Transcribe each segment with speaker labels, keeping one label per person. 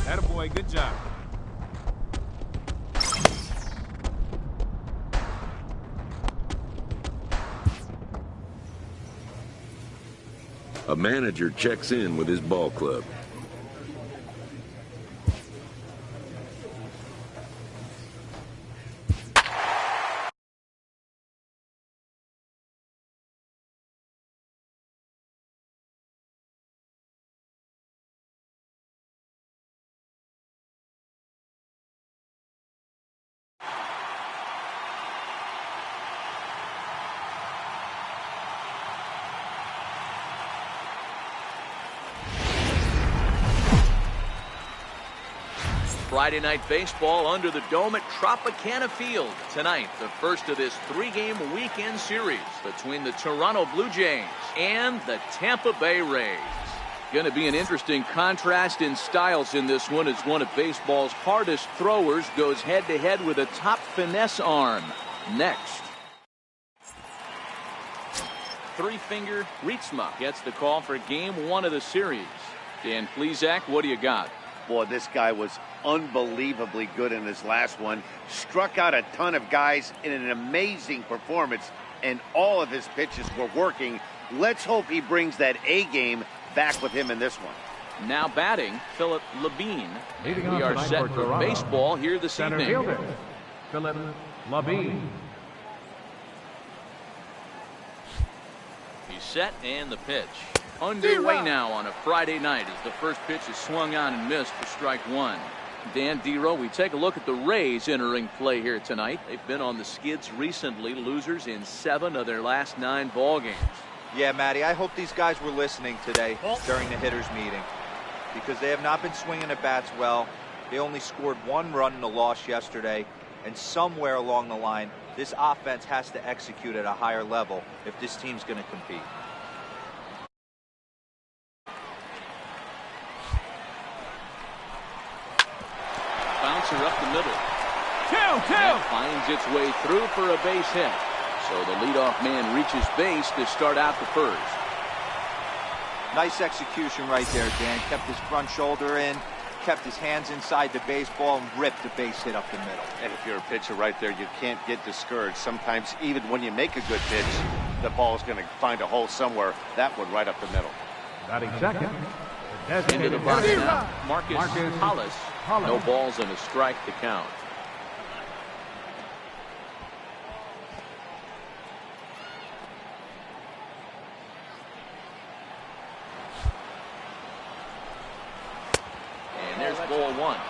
Speaker 1: Attaboy, good job.
Speaker 2: A manager checks in with his ball club.
Speaker 3: Friday night baseball under the dome at Tropicana Field. Tonight, the first of this three-game weekend series between the Toronto Blue Jays and the Tampa Bay Rays. Going to be an interesting contrast in styles in this one as one of baseball's hardest throwers goes head-to-head with a top finesse arm. Next. Three-finger Rietsma gets the call for game one of the series. Dan Plesac, what do you got?
Speaker 4: Boy, this guy was unbelievably good in his last one. Struck out a ton of guys in an amazing performance, and all of his pitches were working. Let's hope he brings that A game back with him in this one.
Speaker 3: Now batting, Philip Labine. We are set for baseball here this evening.
Speaker 5: Fielder, Philip Labine.
Speaker 3: He's set and the pitch. Underway now on a Friday night as the first pitch is swung on and missed for strike one. Dan Dero, we take a look at the Rays entering play here tonight. They've been on the skids recently, losers in 7 of their last 9 ball games.
Speaker 6: Yeah, Matty, I hope these guys were listening today during the hitters meeting, because they have not been swinging at bats well. They only scored 1 run in the loss yesterday, and somewhere along the line, this offense has to execute at a higher level if this team's going to compete.
Speaker 3: Bouncer up the middle. That finds its way through for a base hit. So the leadoff man reaches base to start out the first.
Speaker 6: Nice execution right there, Dan. Kept his front shoulder in, kept his hands inside the baseball, and ripped the base hit up the middle.
Speaker 4: And if you're a pitcher right there, you can't get discouraged. Sometimes even when you make a good pitch, the ball's going to find a hole somewhere. That one right up the middle.
Speaker 5: Batting second.
Speaker 3: Into the box now, Marcus Hollis. No balls and a strike to count. And there's ball one.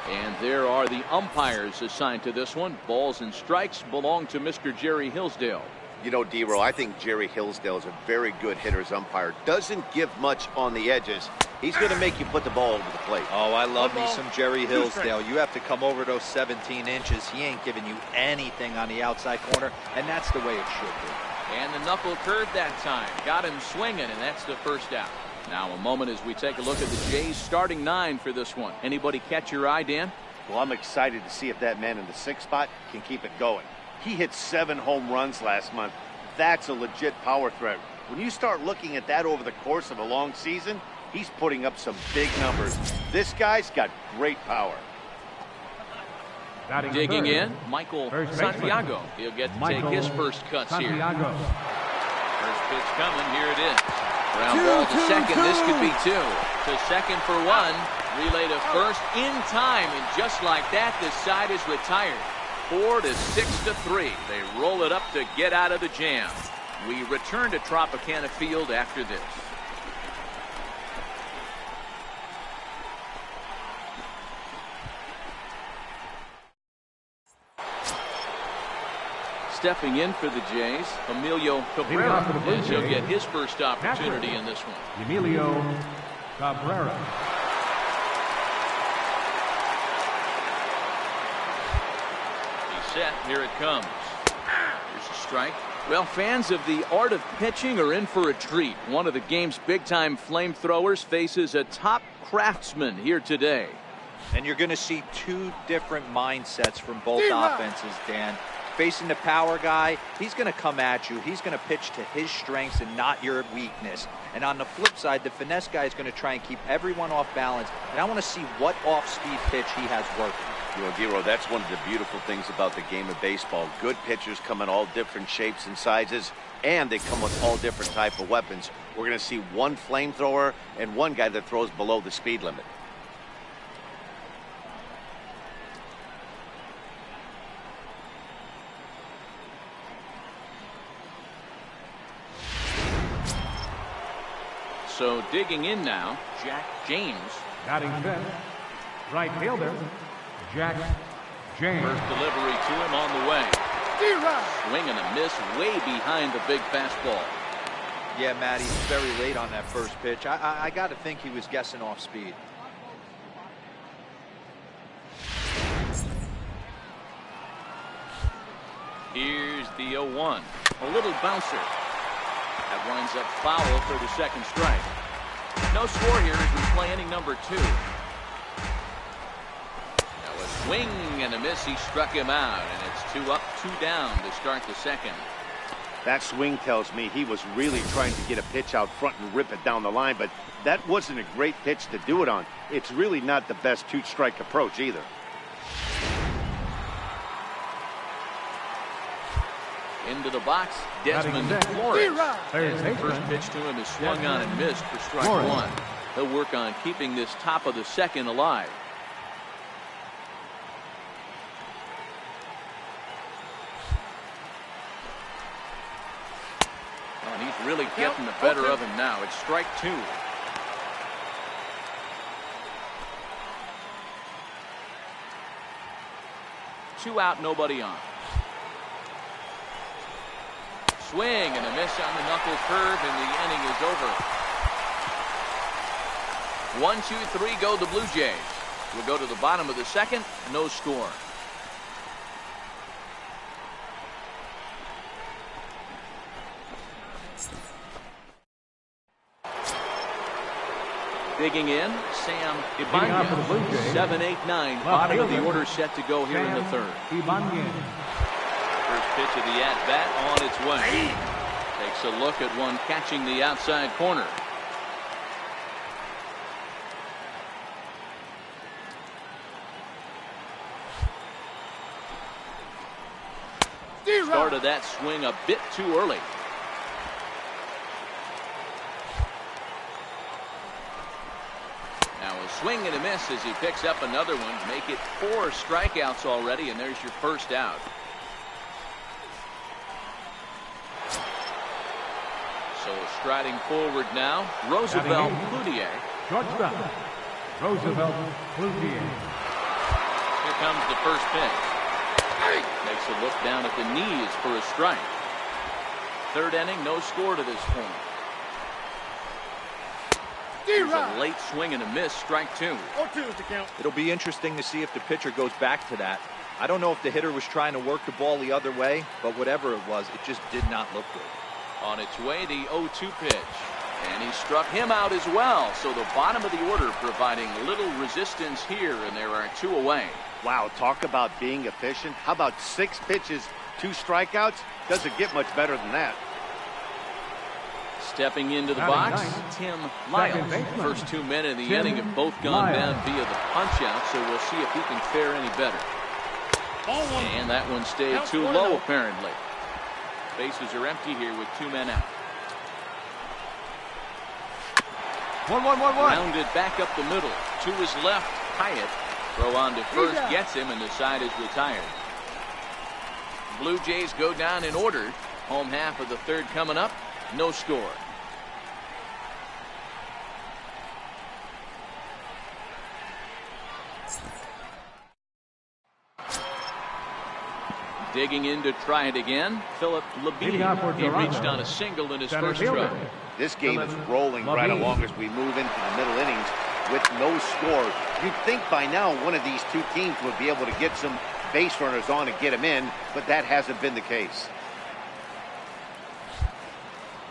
Speaker 3: And there are the umpires assigned to this one. Balls and strikes belong to Mr. Jerry Hillsdale.
Speaker 4: You know, Dero, I think Jerry Hillsdale is a very good hitter's umpire. Doesn't give much on the edges. He's going to make you put the ball over the plate.
Speaker 6: Oh, I love me some Jerry Hillsdale. You have to come over those 17 inches. He ain't giving you anything on the outside corner, and that's the way it should be.
Speaker 3: And the knuckle curve that time. Got him swinging, and that's the first out. Now a moment as we take a look at the Jays starting 9 for this one. Anybody catch your eye, Dan?
Speaker 4: Well, I'm excited to see if that man in the 6th spot can keep it going. He hit 7 home runs last month. That's a legit power threat. When you start looking at that over the course of a long season, he's putting up some big numbers. This guy's got great power.
Speaker 3: Digging in, Michael Santiago. He'll get to take his first cuts here. First pitch coming, here it is. Ground ball to second, this could be 2. To second for 1, relay to first in time, and just like that, this side is retired. 4 to 6 to 3. They roll it up to get out of the jam. We return to Tropicana Field after this. Stepping in for the Jays, Emilio Cabrera, as he'll get his first opportunity in this one.
Speaker 5: Emilio Cabrera.
Speaker 3: He's set. Here it comes. Here's a strike. Well, fans of the art of pitching are in for a treat. One of the game's big-time flamethrowers faces a top craftsman here today.
Speaker 6: And you're going to see 2 different mindsets from both offenses, Dan. facing the power guy, he's going to come at you. He's going to pitch to his strengths and not your weakness. And on the flip side, the finesse guy is going to try and keep everyone off balance. And I want to see what off-speed pitch he has working.
Speaker 4: You know, Dero, that's one of the beautiful things about the game of baseball. Good pitchers come in all different shapes and sizes, and they come with all different type of weapons. We're going to see one flamethrower and one guy that throws below the speed limit.
Speaker 3: So digging in now, Jack James.
Speaker 5: Batting fifth, right fielder, Jack James.
Speaker 3: First delivery to him on the way. Swing and a miss way behind the big fastball.
Speaker 6: Yeah, Matty, he's very late on that first pitch. I got to think he was guessing off speed.
Speaker 3: Here's the 0-1. A little bouncer. That winds up foul for the second strike. No score here as we play inning number 2. Now a swing and a miss. He struck him out, and it's 2 up, 2 down to start the second.
Speaker 4: That swing tells me he was really trying to get a pitch out front and rip it down the line, but that wasn't a great pitch to do it on. It's really not the best 2-strike approach either.
Speaker 3: Into the box, Desmond Flores. And the first pitch to him is swung on and missed for strike 1. He'll work on keeping this top of the second alive. And he's really getting the better of him now. It's strike 2. Two out, nobody on. Swing and a miss on the knuckle curve, and the inning is over. 1, 2, 3 go the Blue Jays. We'll go to the bottom of the second. No score. Digging in, Sam Ibanez. 7, 8, 9. Bottom of the order set to go here in the third. First pitch of the at-bat on its way. Takes a look at one catching the outside corner. Started that swing a bit too early. Now a swing and a miss as he picks up another one. Make it 4 strikeouts already, and there's your first out. So striding forward now, Roosevelt Cloutier.
Speaker 5: Shortstop, Roosevelt Cloutier.
Speaker 3: Here comes the first pitch. Makes a look down at the knees for a strike. Third inning, no score to this point. Here's a late swing and a miss, strike 2.
Speaker 4: 0-2 is the count.
Speaker 6: It'll be interesting to see if the pitcher goes back to that. I don't know if the hitter was trying to work the ball the other way, but whatever it was, it just did not look good.
Speaker 3: On its way, the 0-2 pitch. And he struck him out as well. So the bottom of the order providing little resistance here, and there are 2 away.
Speaker 4: Wow, talk about being efficient. How about 6 pitches, 2 strikeouts? Doesn't get much better than that.
Speaker 3: Stepping into the box, Tim Lyles. First 2 men in the inning have both gone down via the punch-out, so we'll see if he can fare any better. And that one stayed too low, apparently. Bases are empty here with 2 men out.
Speaker 6: 1-1-1-1.
Speaker 3: Rounded back up the middle. To his left, Hyatt. Throw on to first gets him, and the side is retired. Blue Jays go down in order. Home half of the third coming up. No score. Digging in to try it again, Philip Labine. He reached on a single in his first try.
Speaker 4: This game is rolling right along as we move into the middle innings with no score. You'd think by now one of these 2 teams would be able to get some base runners on and get them in, but that hasn't been the case.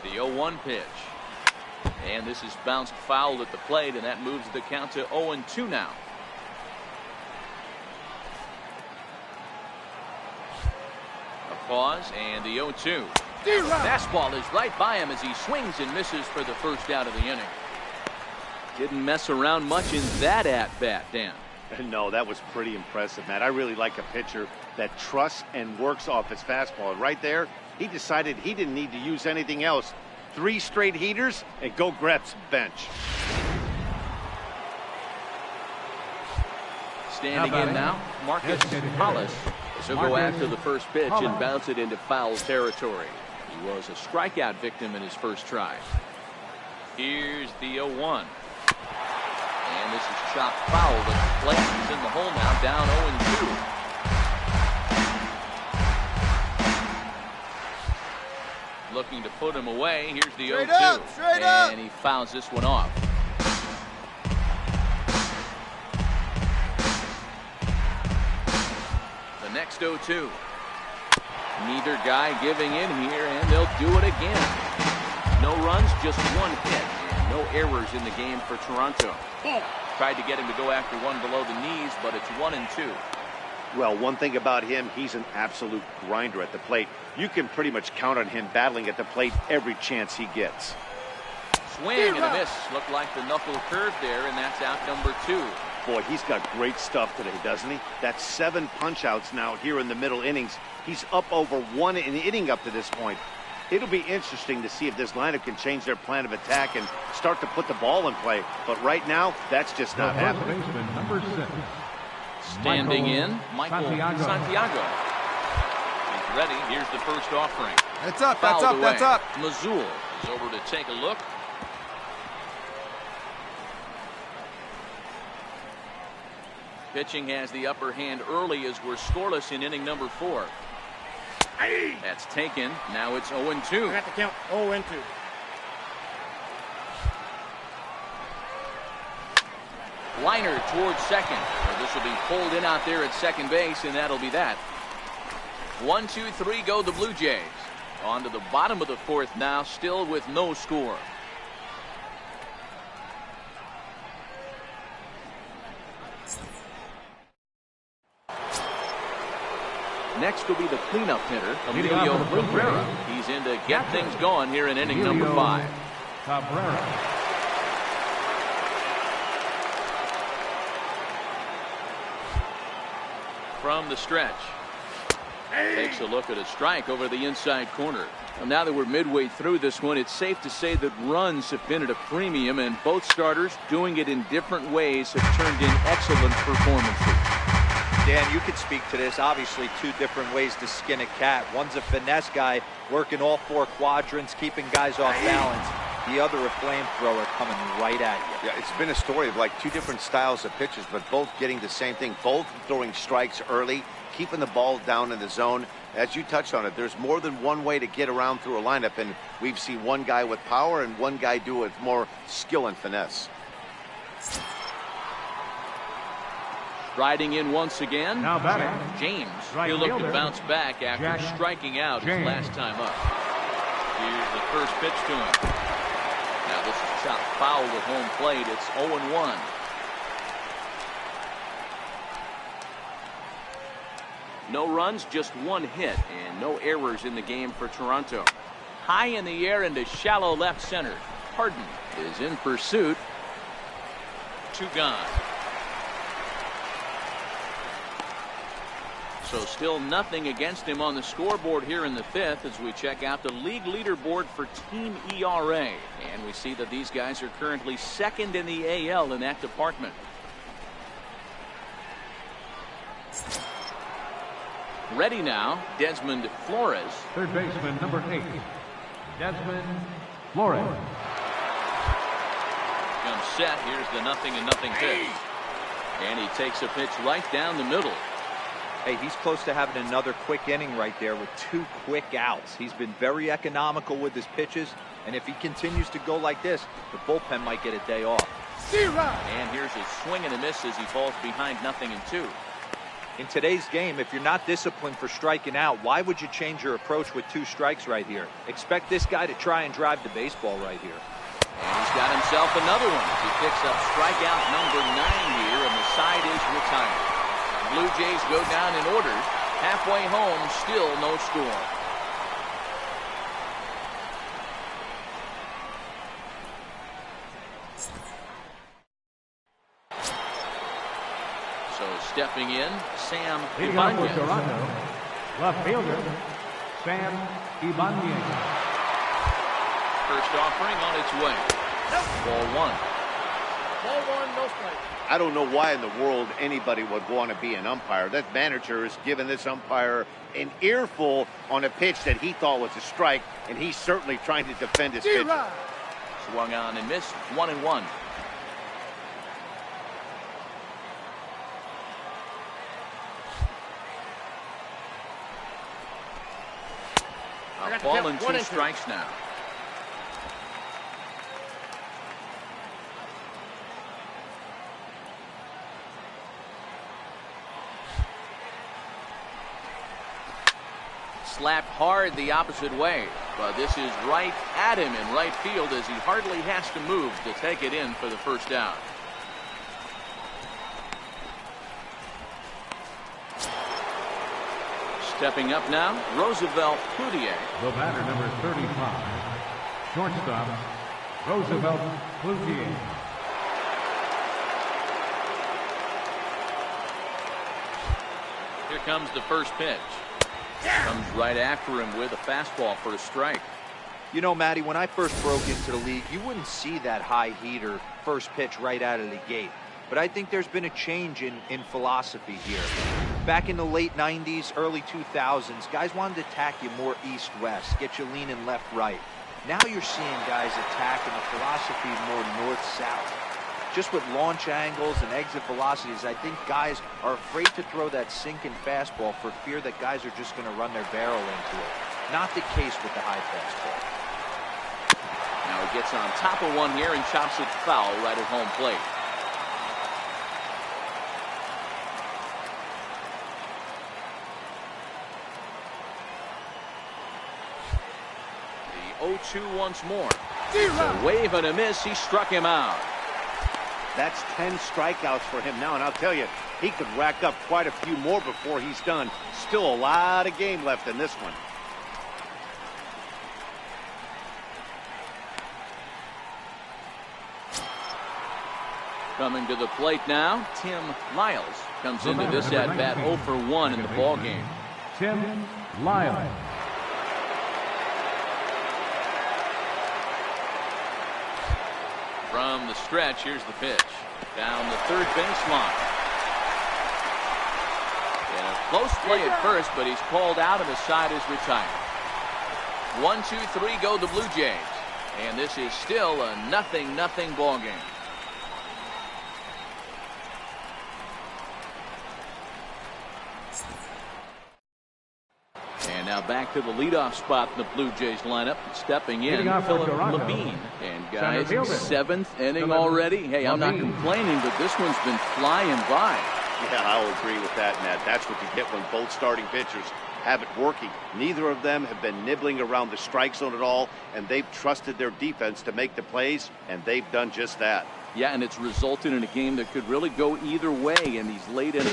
Speaker 3: The 0-1 pitch. And this is bounced foul at the plate, and that moves the count to 0-2 now. Pause and the 0-2. Fastball is right by him as he swings and misses for the first out of the inning. Didn't mess around much in that at-bat, Dan.
Speaker 4: No, that was pretty impressive, Matt. I really like a pitcher that trusts and works off his fastball. And right there, he decided he didn't need to use anything else. 3 straight heaters and go grab some bench.
Speaker 3: Standing in now, Marcus Hollis. He'll go after the first pitch and bounce it into foul territory. He was a strikeout victim in his first try. Here's the 0-1. And this is chopped foul. The plate is in the hole now, down 0-2. Looking to put him away. Here's the 0-2. And he fouls this one off. The next 0-2. Neither guy giving in here, and they'll do it again. No runs, just 1 hit. No errors in the game for Toronto. Tried to get him to go after one below the knees, but it's 1-2.
Speaker 4: Well, one thing about him, he's an absolute grinder at the plate. You can pretty much count on him battling at the plate every chance he gets.
Speaker 3: Swing and a miss. Looked like the knuckle curve there, and that's out number 2.
Speaker 4: Boy, he's got great stuff today, doesn't he? That's 7 punch-outs now here in the middle innings. He's up over 1 in the inning up to this point. It'll be interesting to see if this lineup can change their plan of attack and start to put the ball in play. But right now, that's just not happening.
Speaker 5: Number 6.
Speaker 3: Standing in, Michael Santiago. He's ready. Here's the first offering.
Speaker 1: That's up,
Speaker 3: Fouled
Speaker 1: that's up,
Speaker 3: away.
Speaker 1: that's up.
Speaker 3: Mazul is over to take a look. Pitching has the upper hand early as we're scoreless in inning number 4. That's taken. Now it's 0-2.
Speaker 7: Got the count. 0-2.
Speaker 3: Liner towards second. So this will be pulled in out there at second base, and that'll be that. 1, 2, 3 go the Blue Jays. On to the bottom of the 4th now, still with no score. Next will be the cleanup hitter, Emilio Cabrera. He's in to get things going here in inning number 5.
Speaker 5: Cabrera.
Speaker 3: From the stretch. Takes a look at a strike over the inside corner. Well, now that we're midway through this one, it's safe to say that runs have been at a premium, and both starters, doing it in different ways, have turned in excellent performances.
Speaker 6: Dan, you could speak to this. Obviously, 2 different ways to skin a cat. One's a finesse guy, working all 4 quadrants, keeping guys off balance. The other, a flamethrower coming right at you.
Speaker 4: Yeah, it's been a story of like 2 different styles of pitches, but both getting the same thing. Both throwing strikes early, keeping the ball down in the zone. As you touched on it, there's more than one way to get around through a lineup, and we've seen one guy with power and one guy do it with more skill and finesse.
Speaker 3: Riding in once again,
Speaker 5: Now batting,
Speaker 3: James.
Speaker 5: right
Speaker 3: He'll look to
Speaker 5: fielder,
Speaker 3: bounce back after
Speaker 5: Jack
Speaker 3: striking out his
Speaker 5: James.
Speaker 3: last time up. Here's the first pitch to him. Now this is chopped foul with home plate. It's 0-1. No runs, just 1 hit, and no errors in the game for Toronto. High in the air into shallow left center. Harden is in pursuit. 2 gone. So still nothing against him on the scoreboard here in the 5th as we check out the league leaderboard for team ERA. And we see that these guys are currently 2nd in the AL in that department. Ready now, Desmond Flores.
Speaker 5: third baseman, number 8. Desmond Flores.
Speaker 3: Comes set. Here's the 0-0 pitch. And he takes a pitch right down the middle.
Speaker 6: Hey, he's close to having another quick inning right there with 2 quick outs. He's been very economical with his pitches, and if he continues to go like this, the bullpen might get a day off.
Speaker 3: And here's a swing and a miss as he falls behind 0-2.
Speaker 6: In today's game, if you're not disciplined for striking out, why would you change your approach with 2 strikes right here? Expect this guy to try and drive the baseball right here.
Speaker 3: And he's got himself another one. He picks up strikeout number 9 here, and the side is retired. Blue Jays go down in order. Halfway home, still no score. So stepping in, Sam
Speaker 5: Leading off for
Speaker 3: Ibanez.
Speaker 5: Toronto, left fielder, Sam Ibanez.
Speaker 3: First offering on its way. Ball one.
Speaker 1: Ball one, no strike.
Speaker 4: I don't know why in the world anybody would want to be an umpire. That manager has given this umpire an earful on a pitch that he thought was a strike, and he's certainly trying to defend his pitch.
Speaker 3: Swung on and missed. 1-1. A ball and 2 strikes now. Slapped hard the opposite way, but this is right at him in right field as he hardly has to move to take it in for the first down. Stepping up now, Roosevelt Cloutier.
Speaker 5: The batter, number 35, shortstop, Roosevelt Cloutier.
Speaker 3: Here comes the first pitch. Comes right after him with a fastball for a strike.
Speaker 6: You know, Matty, when I first broke into the league, you wouldn't see that high heater first pitch right out of the gate. But I think there's been a change in philosophy here. Back in the late 90s, early 2000s, guys wanted to attack you more east-west, get you leaning left-right. Now you're seeing guys attack in a philosophy more north-south. Just with launch angles and exit velocities, I think guys are afraid to throw that sinking fastball for fear that guys are just going to run their barrel into it. Not the case with the high fastball.
Speaker 3: Now he gets on top of one here and chops it foul right at home plate. The 0-2 once more. It's a wave and a miss. He struck him out.
Speaker 4: That's 10 strikeouts for him now, and I'll tell you, he could rack up quite a few more before he's done. Still a lot of game left in this one.
Speaker 3: Coming to the plate now, Tim Lyles comes into this at-bat 0 for 1 in the ball game.
Speaker 5: Tim Lyles.
Speaker 3: From the stretch, here's the pitch. Down the third baseline. And a close play at first, but he's called out and the side is retired. 1-2-3 go the Blue Jays. And this is still a 0-0 ball game. And now back to the leadoff spot in the Blue Jays lineup. Stepping in, Philip Levine. And guys, 7th inning already. Hey, I'm not complaining, but this one's been flying by.
Speaker 4: Yeah, I'll agree with that, Matt. That's what you get when both starting pitchers have it working. Neither of them have been nibbling around the strike zone at all, and they've trusted their defense to make the plays, and they've done just that.
Speaker 3: Yeah, and it's resulted in a game that could really go either way in these late innings.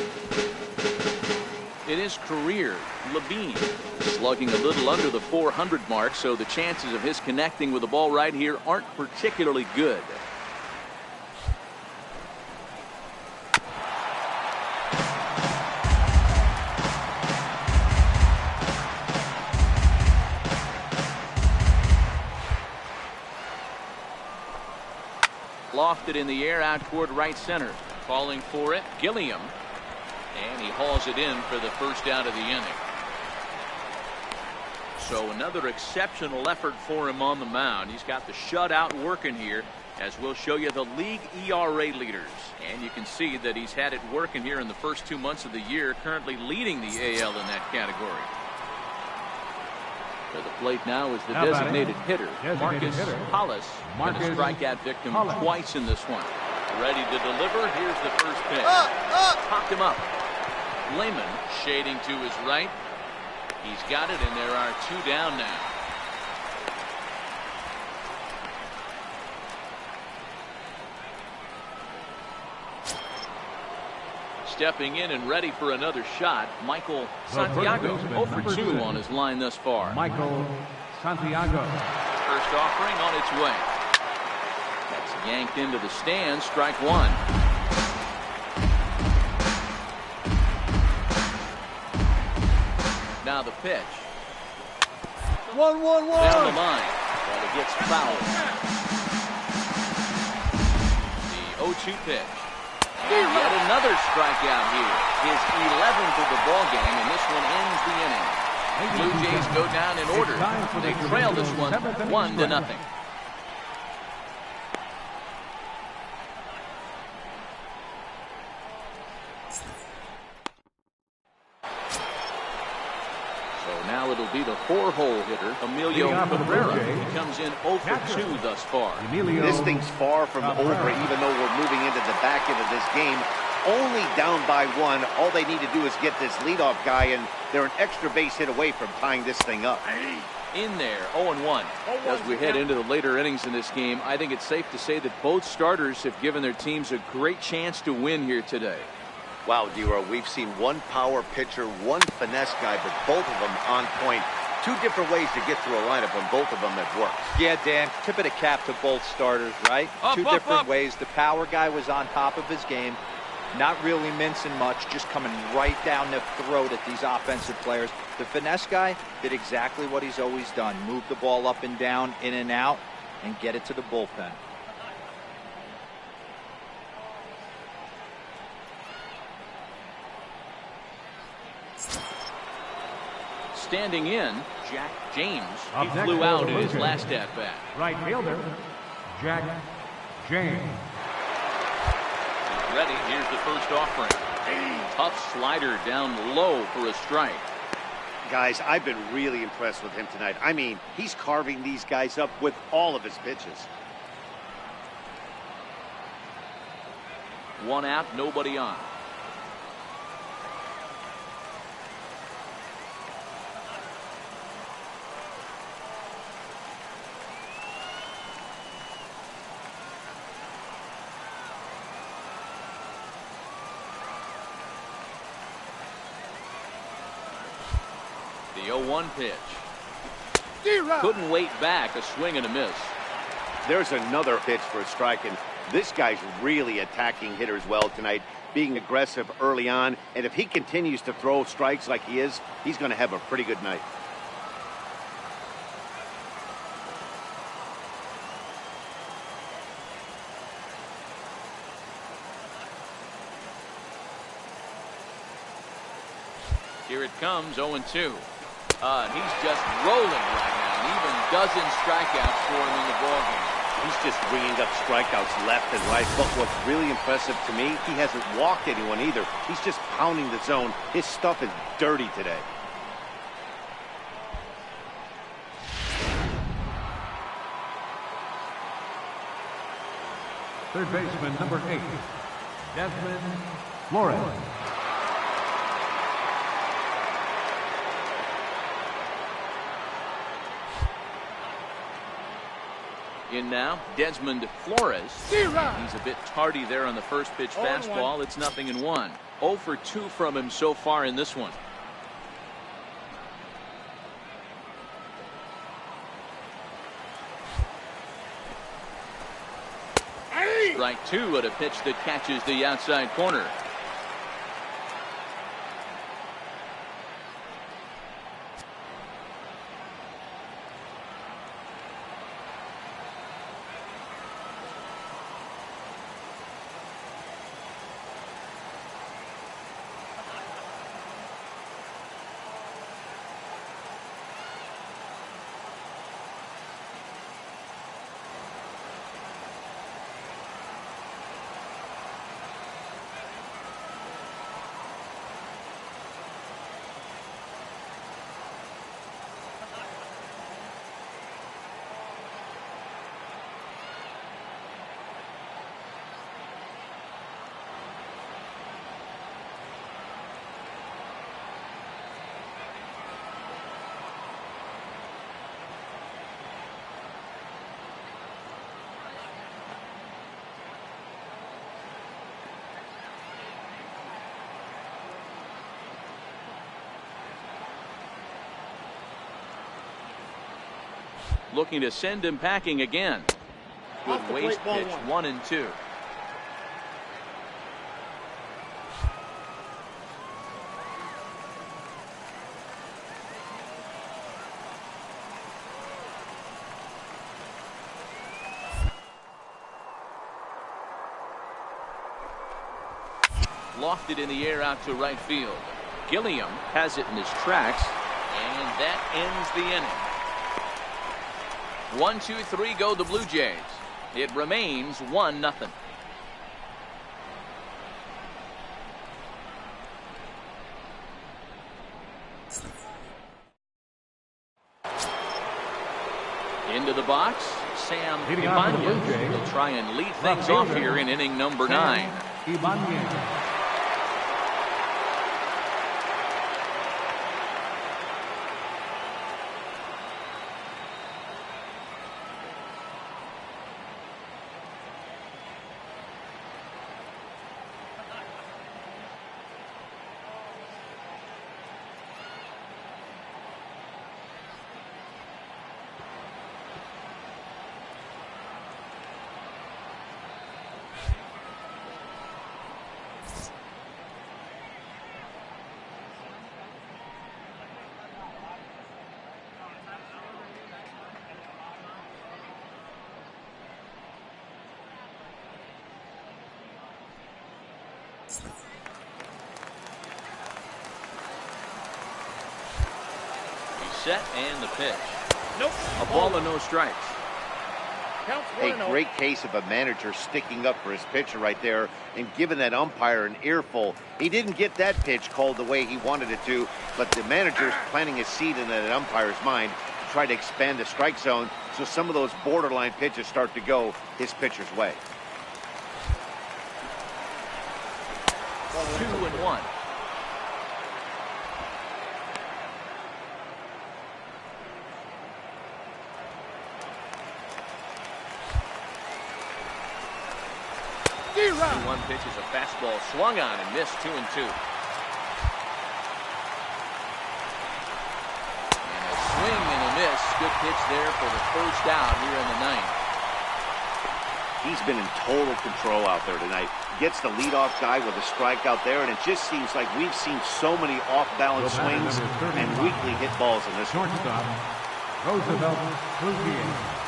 Speaker 3: In his career, Levine slugging a little under the 400 mark, so the chances of his connecting with the ball right here aren't particularly good. Lofted in the air out toward right center. Calling for it, Gilliam. And he hauls it in for the first out of the inning. So another exceptional effort for him on the mound. He's got the shutout working here, as we'll show you the league ERA leaders. And you can see that he's had it working here in the first 2 months of the year, currently leading the AL in that category. To the plate now is the designated hitter, Marcus Hollis. Been a strikeout victim twice in this one. Ready to deliver. Here's the first pitch. Popped him up. Lehman shading to his right. He's got it, and there are 2 down now. Stepping in and ready for another shot, Michael Santiago. 0 for 2 on his line thus far.
Speaker 5: Michael Santiago.
Speaker 3: First offering on its way. That's yanked into the stands. Strike one. Now the pitch.
Speaker 1: 1-1-1.
Speaker 3: Down the line. Well, it gets fouled. The 0-2 pitch. And yet another strikeout here. His 11th of the ballgame, and this one ends the inning. Blue Jays go down in order. They trail this one 1-0. Now it'll be the 4-hole hitter, Emilio Cabrera. He comes in 0 for 2 thus far.
Speaker 4: This thing's far from over, even though we're moving into the back end of this game. Only down by 1. All they need to do is get this leadoff guy, and they're an extra base hit away from tying this thing up.
Speaker 3: In there, 0-1. As we head into the later innings in this game, I think it's safe to say that both starters have given their teams a great chance to win here today.
Speaker 4: Wow, D-Row, we've seen one power pitcher, one finesse guy, but both of them on point. 2 different ways to get through a lineup, and both of them have worked.
Speaker 6: Yeah, Dan, tip of the cap to both starters, right? Two different ways. The power guy was on top of his game, not really mincing much, just coming right down the throat at these offensive players. The finesse guy did exactly what he's always done, move the ball up and down, in and out, and get it to the bullpen.
Speaker 3: Standing in, Jack James. He flew out in his last at-bat.
Speaker 5: Right fielder, Jack James.
Speaker 3: He's ready. Here's the first offering. Tough slider down low for a strike.
Speaker 4: Guys, I've been really impressed with him tonight. I mean, he's carving these guys up with all of his pitches.
Speaker 3: 1 out, nobody on. The 0-1 pitch. Couldn't wait back. A swing and a miss.
Speaker 4: There's another pitch for a strike, and this guy's really attacking hitters well tonight, being aggressive early on, and if he continues to throw strikes like he is, he's going to have a pretty good night.
Speaker 3: Here it comes, 0-2. He's just rolling right now, and even dozen strikeouts for him in the ballgame.
Speaker 4: He's just ringing up strikeouts left and right, but what's really impressive to me, he hasn't walked anyone either. He's just pounding the zone. His stuff is dirty today.
Speaker 5: Third baseman, number 8, Desmond Flores.
Speaker 3: In now, Desmond Flores. He's a bit tardy there on the first pitch fastball. It's 0-1. 0 for 2 from him so far in this one. Strike 2 at a pitch that catches the outside corner. looking to send him packing again. Good
Speaker 1: Off the
Speaker 3: waste
Speaker 1: plate,
Speaker 3: pitch,
Speaker 1: ball
Speaker 3: 1-2. Lofted in the air out to right field. Gilliam has it in his tracks, and that ends the inning. 1, 2, 3 go the Blue Jays. It remains 1-0. Into the box, Sam Ibanez will try and lead things off here in inning number 9. Set and the pitch.
Speaker 1: Nope.
Speaker 3: A ball and no strikes.
Speaker 1: Counts
Speaker 4: A
Speaker 1: 1-0.
Speaker 4: great case of a manager sticking up for his pitcher right there and giving that umpire an earful. He didn't get that pitch called the way he wanted it to, but the manager's planting a seed in that umpire's mind to try to expand the strike zone so some of those borderline pitches start to go his pitcher's way.
Speaker 3: 2-1. One pitch is a fastball swung on and missed. 2-2. And a swing and a miss. Good pitch there for the first out here in the 9th.
Speaker 4: He's been in total control out there tonight. Gets the leadoff guy with a strikeout there, and it just seems like we've seen so many off-balance swings and weakly hit balls in this one.
Speaker 5: Roosevelt, Blue Jays.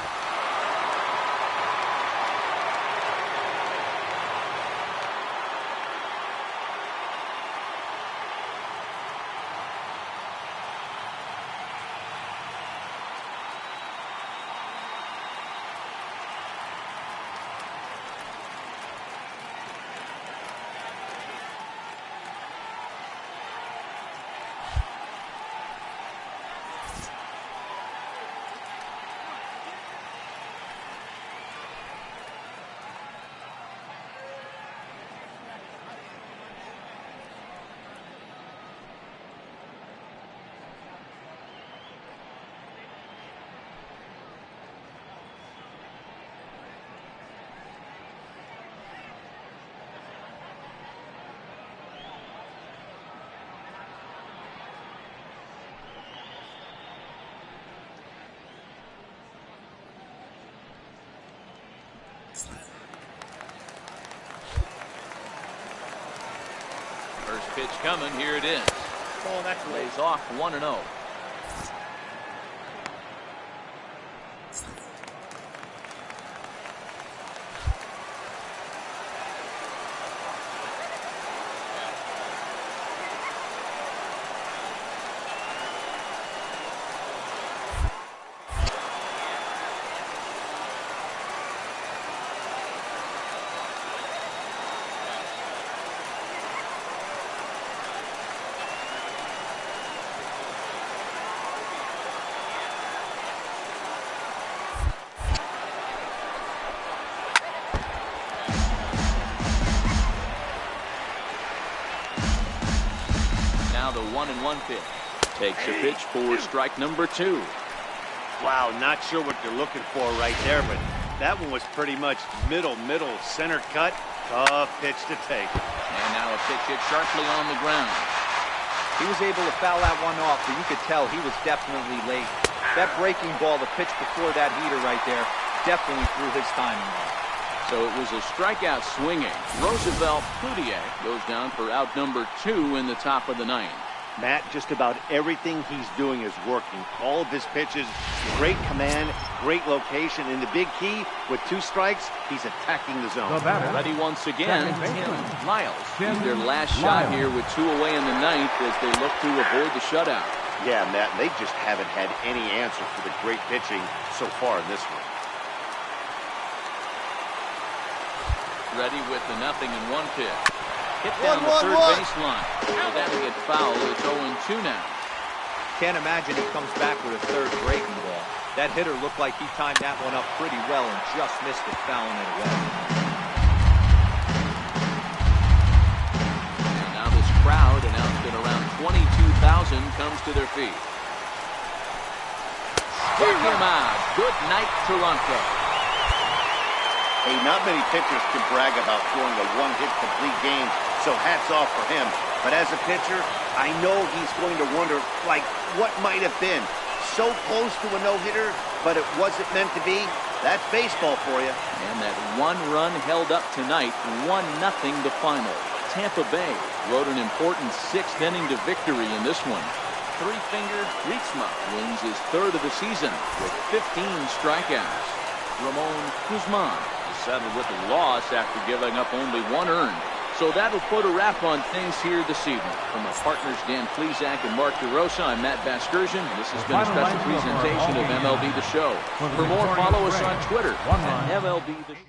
Speaker 3: First pitch coming. Here it is.
Speaker 1: Oh, that's late.
Speaker 3: Lays off 1-0. The 1-1 pitch. Takes a pitch for strike number 2.
Speaker 4: Wow, not sure what they're looking for right there, but that one was pretty much middle, center cut. Tough pitch to take.
Speaker 3: And now a pitch hit sharply on the ground.
Speaker 6: He was able to foul that one off, but you could tell he was definitely late. That breaking ball, the pitch before that heater right there, definitely threw his timing off.
Speaker 3: So it was a strikeout swinging. Roosevelt Cloutier goes down for out number 2 in the top of the 9th.
Speaker 4: Matt, just about everything he's doing is working. All of his pitches, great command, great location. And the big key, with 2 strikes, he's attacking the zone.
Speaker 3: Ready once again, Tim Lyles. Their last shot here with 2 away in the 9th as they look to avoid the shutout.
Speaker 4: Yeah, Matt, they just haven't had any answer for the great pitching so far in this one.
Speaker 3: Ready with the 0-1 pitch. Hit down the third baseline. That'll get fouled. It's 0-2 now.
Speaker 6: Can't imagine he comes back with a third breaking ball. That hitter looked like he timed that one up pretty well and just missed it, fouling it away.
Speaker 3: And now this crowd, announced at around 22,000, comes to their feet. Struck him out. Good night, Toronto.
Speaker 4: Hey, not many pitchers can brag about throwing a one-hit complete game, so hats off for him. But as a pitcher, I know he's going to wonder, like, what might have been. So close to a no-hitter, but it wasn't meant to be. That's baseball for you.
Speaker 3: And that 1 run held up tonight, 1-0 the final. Tampa Bay rode an important 6th inning to victory in this one. Three-finger Ritzma wins his 3rd of the season with 15 strikeouts. Ramon Guzman settled with a loss after giving up only 1 earned. So that'll put a wrap on things here this evening. From our partners Dan Plesac and Mark DeRosa, I'm Matt Vasgersian. This has been a special presentation of MLB The Show. For more, follow us on Twitter at MLB The Show.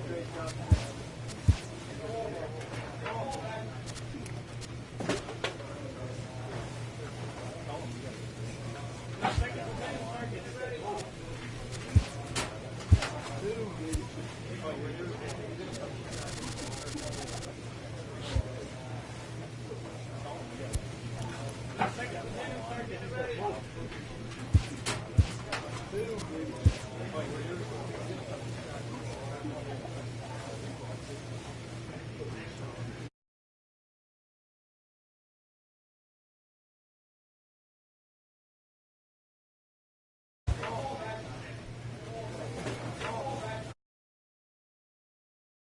Speaker 1: Great job.